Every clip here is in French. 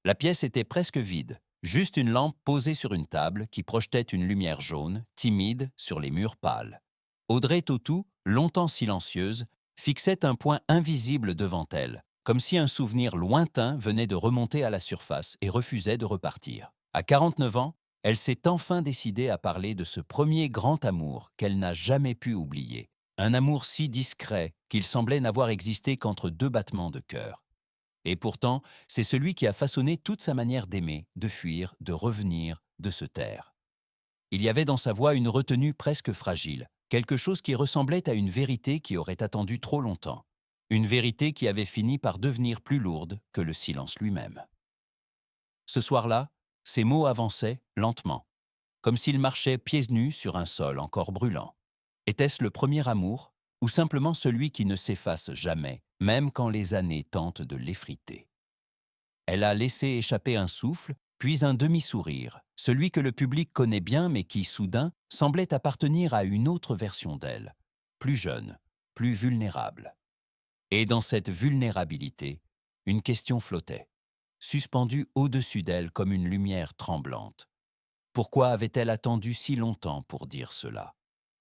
La pièce était presque vide, juste une lampe posée sur une table qui projetait une lumière jaune, timide, sur les murs pâles. Audrey Tautou, longtemps silencieuse, fixait un point invisible devant elle, comme si un souvenir lointain venait de remonter à la surface et refusait de repartir. À 49 ans, elle s'est enfin décidée à parler de ce premier grand amour qu'elle n'a jamais pu oublier. Un amour si discret qu'il semblait n'avoir existé qu'entre deux battements de cœur. Et pourtant, c'est celui qui a façonné toute sa manière d'aimer, de fuir, de revenir, de se taire. Il y avait dans sa voix une retenue presque fragile, quelque chose qui ressemblait à une vérité qui aurait attendu trop longtemps. Une vérité qui avait fini par devenir plus lourde que le silence lui-même. Ce soir-là, ses mots avançaient lentement, comme s'ils marchaient pieds nus sur un sol encore brûlant. Était-ce le premier amour, ou simplement celui qui ne s'efface jamais, même quand les années tentent de l'effriter? Elle a laissé échapper un souffle, puis un demi-sourire, celui que le public connaît bien mais qui, soudain, semblait appartenir à une autre version d'elle, plus jeune, plus vulnérable. Et dans cette vulnérabilité, une question flottait, suspendue au-dessus d'elle comme une lumière tremblante. Pourquoi avait-elle attendu si longtemps pour dire cela?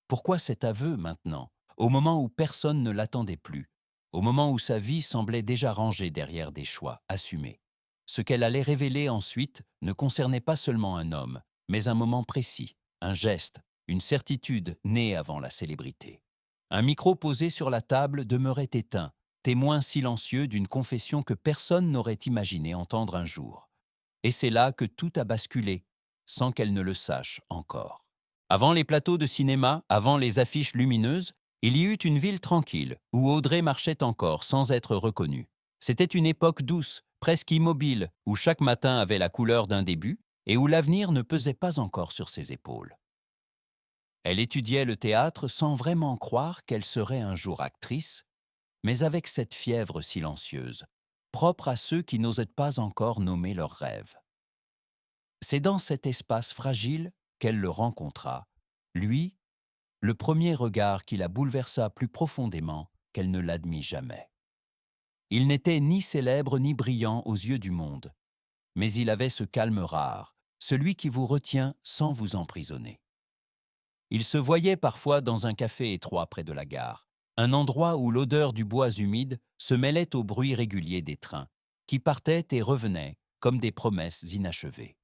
Pourquoi cet aveu maintenant, au moment où personne ne l'attendait plus, au moment où sa vie semblait déjà rangée derrière des choix assumés? Ce qu'elle allait révéler ensuite ne concernait pas seulement un homme, mais un moment précis, un geste, une certitude née avant la célébrité. Un micro posé sur la table demeurait éteint, témoin silencieux d'une confession que personne n'aurait imaginé entendre un jour. Et c'est là que tout a basculé, sans qu'elle ne le sache encore. Avant les plateaux de cinéma, avant les affiches lumineuses, il y eut une ville tranquille, où Audrey marchait encore sans être reconnue. C'était une époque douce, presque immobile, où chaque matin avait la couleur d'un début et où l'avenir ne pesait pas encore sur ses épaules. Elle étudiait le théâtre sans vraiment croire qu'elle serait un jour actrice, mais avec cette fièvre silencieuse, propre à ceux qui n'osaient pas encore nommer leurs rêves. C'est dans cet espace fragile qu'elle le rencontra, lui, le premier regard qui la bouleversa plus profondément qu'elle ne l'admit jamais. Il n'était ni célèbre ni brillant aux yeux du monde, mais il avait ce calme rare, celui qui vous retient sans vous emprisonner. Il se voyait parfois dans un café étroit près de la gare, un endroit où l'odeur du bois humide se mêlait au bruit régulier des trains, qui partaient et revenaient comme des promesses inachevées.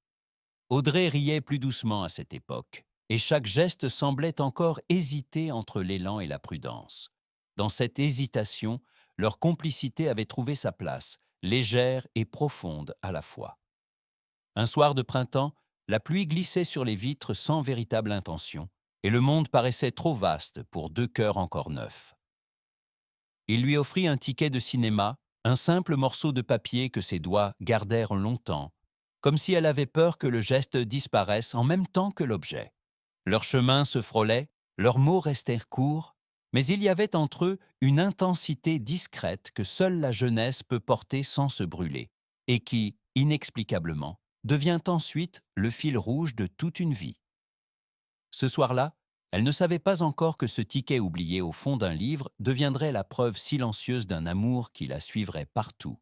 Audrey riait plus doucement à cette époque, et chaque geste semblait encore hésiter entre l'élan et la prudence. Dans cette hésitation, leur complicité avait trouvé sa place, légère et profonde à la fois. Un soir de printemps, la pluie glissait sur les vitres sans véritable intention, et le monde paraissait trop vaste pour deux cœurs encore neufs. Il lui offrit un ticket de cinéma, un simple morceau de papier que ses doigts gardèrent longtemps, comme si elle avait peur que le geste disparaisse en même temps que l'objet. Leurs chemins se frôlaient, leurs mots restèrent courts, mais il y avait entre eux une intensité discrète que seule la jeunesse peut porter sans se brûler, et qui, inexplicablement, devient ensuite le fil rouge de toute une vie. Ce soir-là, elle ne savait pas encore que ce ticket oublié au fond d'un livre deviendrait la preuve silencieuse d'un amour qui la suivrait partout,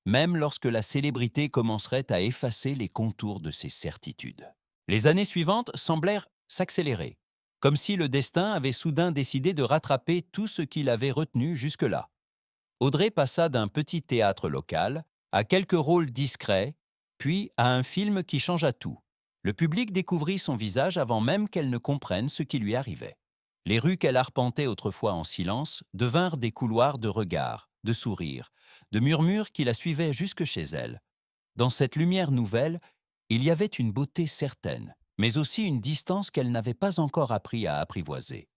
même lorsque la célébrité commencerait à effacer les contours de ses certitudes. Les années suivantes semblèrent s'accélérer, comme si le destin avait soudain décidé de rattraper tout ce qu'il avait retenu jusque-là. Audrey passa d'un petit théâtre local à quelques rôles discrets, puis à un film qui changea tout. Le public découvrit son visage avant même qu'elle ne comprenne ce qui lui arrivait. Les rues qu'elle arpentait autrefois en silence devinrent des couloirs de regards, de sourires, de murmures qui la suivaient jusque chez elle. Dans cette lumière nouvelle, il y avait une beauté certaine, mais aussi une distance qu'elle n'avait pas encore appris à apprivoiser.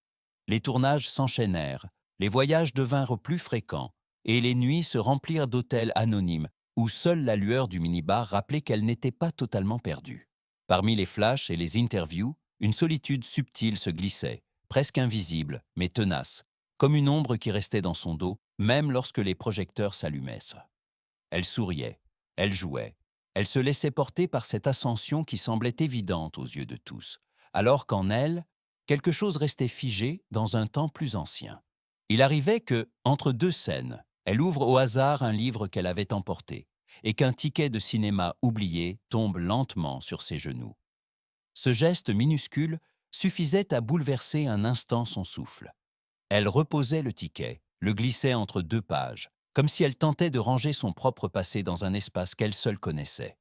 Les tournages s'enchaînèrent, les voyages devinrent plus fréquents, et les nuits se remplirent d'hôtels anonymes, où seule la lueur du minibar rappelait qu'elle n'était pas totalement perdue. Parmi les flashs et les interviews, une solitude subtile se glissait, presque invisible, mais tenace, comme une ombre qui restait dans son dos, même lorsque les projecteurs s'allumaient. Elle souriait, elle jouait, elle se laissait porter par cette ascension qui semblait évidente aux yeux de tous, alors qu'en elle, quelque chose restait figé dans un temps plus ancien. Il arrivait que, entre deux scènes, elle ouvre au hasard un livre qu'elle avait emporté, et qu'un ticket de cinéma oublié tombe lentement sur ses genoux. Ce geste minuscule suffisait à bouleverser un instant son souffle. Elle reposait le ticket, le glissait entre deux pages, comme si elle tentait de ranger son propre passé dans un espace qu'elle seule connaissait.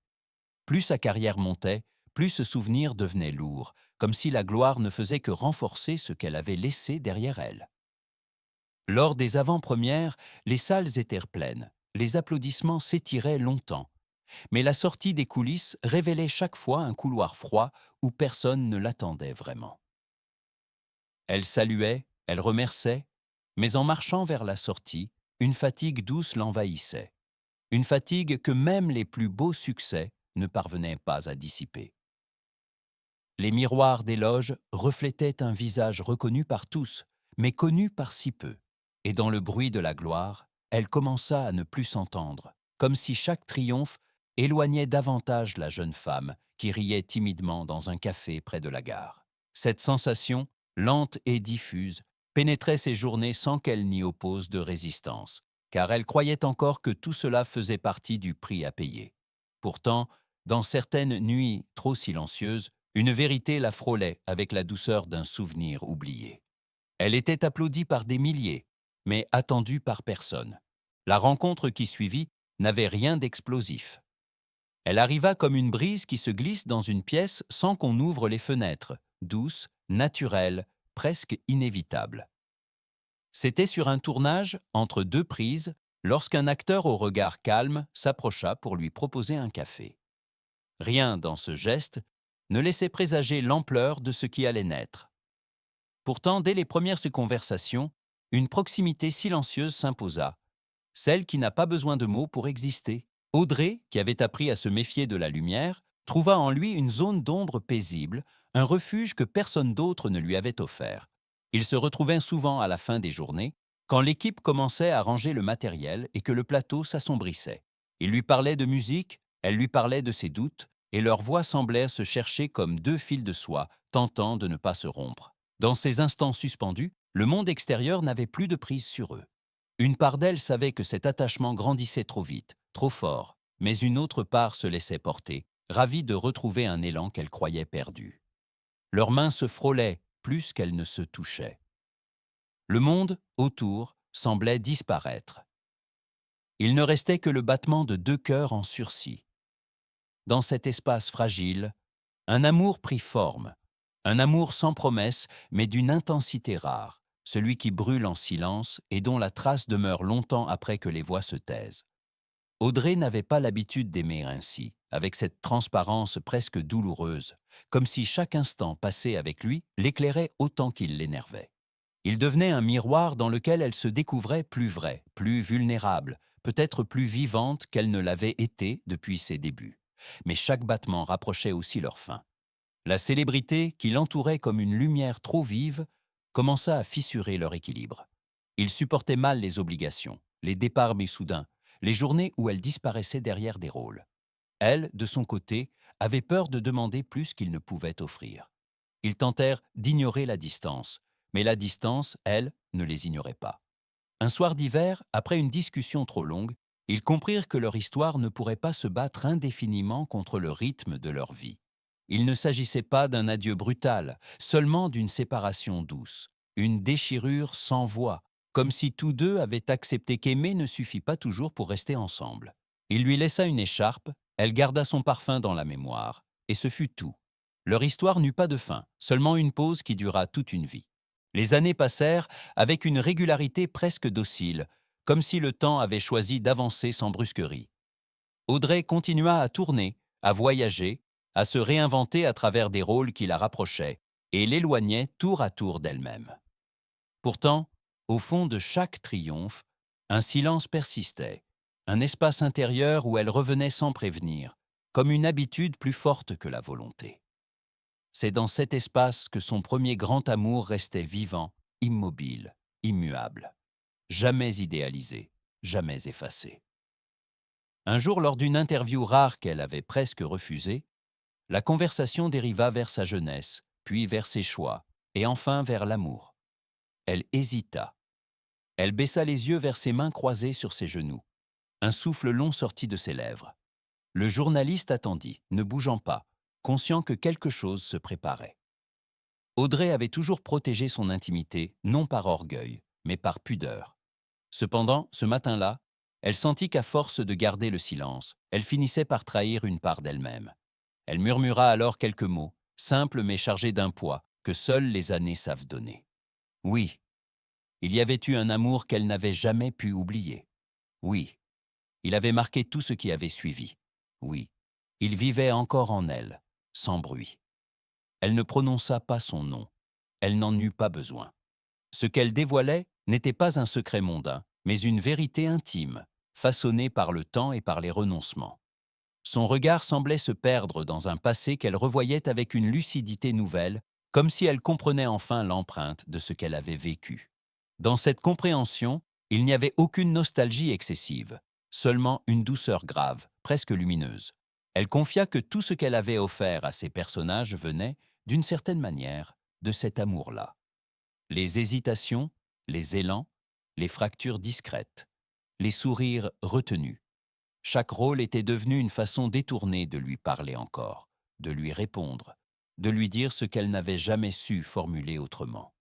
Plus sa carrière montait, plus ce souvenir devenait lourd, comme si la gloire ne faisait que renforcer ce qu'elle avait laissé derrière elle. Lors des avant-premières, les salles étaient pleines, les applaudissements s'étiraient longtemps, mais la sortie des coulisses révélait chaque fois un couloir froid où personne ne l'attendait vraiment. Elle saluait, elle remerciait, mais en marchant vers la sortie, une fatigue douce l'envahissait, une fatigue que même les plus beaux succès ne parvenaient pas à dissiper. Les miroirs des loges reflétaient un visage reconnu par tous, mais connu par si peu. Et dans le bruit de la gloire, elle commença à ne plus s'entendre, comme si chaque triomphe éloignait davantage la jeune femme qui riait timidement dans un café près de la gare. Cette sensation, lente et diffuse, pénétrait ses journées sans qu'elle n'y oppose de résistance, car elle croyait encore que tout cela faisait partie du prix à payer. Pourtant, dans certaines nuits trop silencieuses, une vérité la frôlait avec la douceur d'un souvenir oublié. Elle était applaudie par des milliers, mais attendue par personne. La rencontre qui suivit n'avait rien d'explosif. Elle arriva comme une brise qui se glisse dans une pièce sans qu'on ouvre les fenêtres, douce, naturelle, presque inévitable. C'était sur un tournage, entre deux prises, lorsqu'un acteur au regard calme s'approcha pour lui proposer un café. Rien dans ce geste ne laissait présager l'ampleur de ce qui allait naître. Pourtant, dès les premières conversations, une proximité silencieuse s'imposa, celle qui n'a pas besoin de mots pour exister. Audrey, qui avait appris à se méfier de la lumière, trouva en lui une zone d'ombre paisible, un refuge que personne d'autre ne lui avait offert. Il se retrouvait souvent à la fin des journées, quand l'équipe commençait à ranger le matériel et que le plateau s'assombrissait. Il lui parlait de musique, elle lui parlait de ses doutes, et leurs voix semblaient se chercher comme deux fils de soie, tentant de ne pas se rompre. Dans ces instants suspendus, le monde extérieur n'avait plus de prise sur eux. Une part d'elle savait que cet attachement grandissait trop vite, trop fort, mais une autre part se laissait porter, ravie de retrouver un élan qu'elle croyait perdu. Leurs mains se frôlaient plus qu'elles ne se touchaient. Le monde, autour, semblait disparaître. Il ne restait que le battement de deux cœurs en sursis. Dans cet espace fragile, un amour prit forme, un amour sans promesse, mais d'une intensité rare, celui qui brûle en silence et dont la trace demeure longtemps après que les voix se taisent. Audrey n'avait pas l'habitude d'aimer ainsi, avec cette transparence presque douloureuse, comme si chaque instant passé avec lui l'éclairait autant qu'il l'énervait. Il devenait un miroir dans lequel elle se découvrait plus vraie, plus vulnérable, peut-être plus vivante qu'elle ne l'avait été depuis ses débuts. Mais chaque battement rapprochait aussi leur fin. La célébrité, qui l'entourait comme une lumière trop vive, commença à fissurer leur équilibre. Ils supportaient mal les obligations, les départs mais soudains, les journées où elle disparaissait derrière des rôles. Elle, de son côté, avait peur de demander plus qu'ils ne pouvaient offrir. Ils tentèrent d'ignorer la distance, mais la distance, elle, ne les ignorait pas. Un soir d'hiver, après une discussion trop longue, ils comprirent que leur histoire ne pourrait pas se battre indéfiniment contre le rythme de leur vie. Il ne s'agissait pas d'un adieu brutal, seulement d'une séparation douce, une déchirure sans voix, comme si tous deux avaient accepté qu'aimer ne suffit pas toujours pour rester ensemble. Il lui laissa une écharpe, elle garda son parfum dans la mémoire, et ce fut tout. Leur histoire n'eut pas de fin, seulement une pause qui dura toute une vie. Les années passèrent avec une régularité presque docile, comme si le temps avait choisi d'avancer sans brusquerie. Audrey continua à tourner, à voyager, à se réinventer à travers des rôles qui la rapprochaient et l'éloignaient tour à tour d'elle-même. Pourtant, au fond de chaque triomphe, un silence persistait, un espace intérieur où elle revenait sans prévenir, comme une habitude plus forte que la volonté. C'est dans cet espace que son premier grand amour restait vivant, immobile, immuable, jamais idéalisé, jamais effacé. Un jour, lors d'une interview rare qu'elle avait presque refusée, la conversation dériva vers sa jeunesse, puis vers ses choix, et enfin vers l'amour. Elle hésita. Elle baissa les yeux vers ses mains croisées sur ses genoux. Un souffle long sortit de ses lèvres. Le journaliste attendit, ne bougeant pas, conscient que quelque chose se préparait. Audrey avait toujours protégé son intimité, non par orgueil, mais par pudeur. Cependant, ce matin-là, elle sentit qu'à force de garder le silence, elle finissait par trahir une part d'elle-même. Elle murmura alors quelques mots, simples mais chargés d'un poids que seules les années savent donner. Oui, il y avait eu un amour qu'elle n'avait jamais pu oublier. Oui, il avait marqué tout ce qui avait suivi. Oui, il vivait encore en elle, sans bruit. Elle ne prononça pas son nom. Elle n'en eut pas besoin. Ce qu'elle dévoilait n'était pas un secret mondain, mais une vérité intime, façonnée par le temps et par les renoncements. Son regard semblait se perdre dans un passé qu'elle revoyait avec une lucidité nouvelle, comme si elle comprenait enfin l'empreinte de ce qu'elle avait vécu. Dans cette compréhension, il n'y avait aucune nostalgie excessive, seulement une douceur grave, presque lumineuse. Elle confia que tout ce qu'elle avait offert à ses personnages venait, d'une certaine manière, de cet amour-là. Les hésitations, les élans, les fractures discrètes, les sourires retenus. Chaque rôle était devenu une façon détournée de lui parler encore, de lui répondre, de lui dire ce qu'elle n'avait jamais su formuler autrement.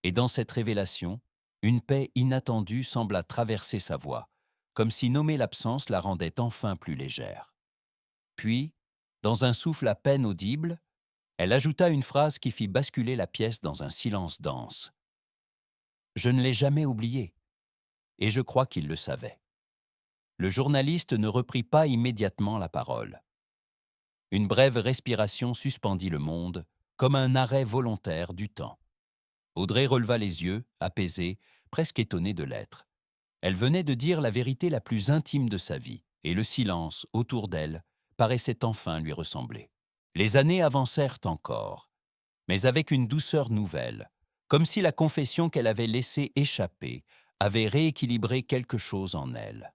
Et dans cette révélation, une paix inattendue sembla traverser sa voix, comme si nommer l'absence la rendait enfin plus légère. Puis, dans un souffle à peine audible, elle ajouta une phrase qui fit basculer la pièce dans un silence dense. « Je ne l'ai jamais oublié. » Et je crois qu'il le savait. Le journaliste ne reprit pas immédiatement la parole. Une brève respiration suspendit le monde, comme un arrêt volontaire du temps. Audrey releva les yeux, apaisée, presque étonnée de l'être. Elle venait de dire la vérité la plus intime de sa vie, et le silence, autour d'elle, paraissait enfin lui ressembler. Les années avancèrent encore, mais avec une douceur nouvelle, comme si la confession qu'elle avait laissée échapper avait rééquilibré quelque chose en elle.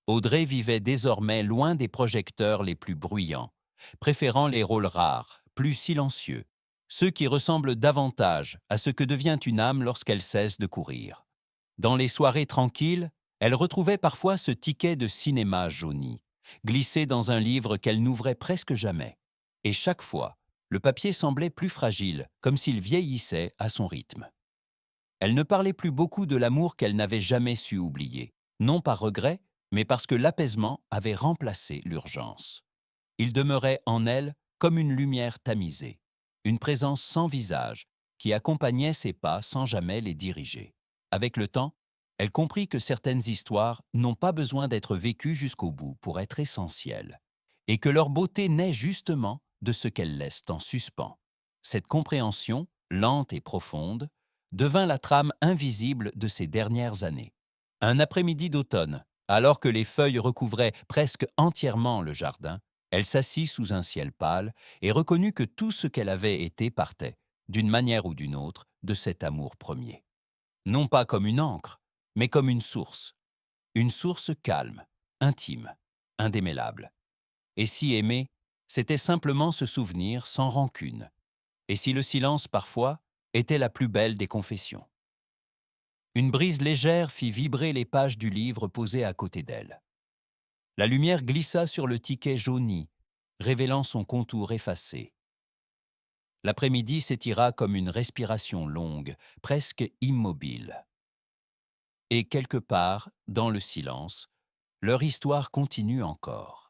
Audrey vivait désormais loin des projecteurs les plus bruyants, préférant les rôles rares, plus silencieux, ceux qui ressemblent davantage à ce que devient une âme lorsqu'elle cesse de courir. Dans les soirées tranquilles, elle retrouvait parfois ce ticket de cinéma jauni, glissé dans un livre qu'elle n'ouvrait presque jamais. Et chaque fois, le papier semblait plus fragile, comme s'il vieillissait à son rythme. Elle ne parlait plus beaucoup de l'amour qu'elle n'avait jamais su oublier, non par regret, mais parce que l'apaisement avait remplacé l'urgence. Il demeurait en elle comme une lumière tamisée, une présence sans visage qui accompagnait ses pas sans jamais les diriger. Avec le temps, elle comprit que certaines histoires n'ont pas besoin d'être vécues jusqu'au bout pour être essentielles, et que leur beauté naît justement de ce qu'elles laissent en suspens. Cette compréhension, lente et profonde, devint la trame invisible de ces dernières années. Un après-midi d'automne, alors que les feuilles recouvraient presque entièrement le jardin, elle s'assit sous un ciel pâle et reconnut que tout ce qu'elle avait été partait, d'une manière ou d'une autre, de cet amour premier. Non pas comme une encre, mais comme une source calme, intime, indémêlable. Et si aimer, c'était simplement se souvenir sans rancune, et si le silence, parfois, était la plus belle des confessions. Une brise légère fit vibrer les pages du livre posé à côté d'elle. La lumière glissa sur le ticket jauni, révélant son contour effacé. L'après-midi s'étira comme une respiration longue, presque immobile. Et quelque part, dans le silence, leur histoire continue encore.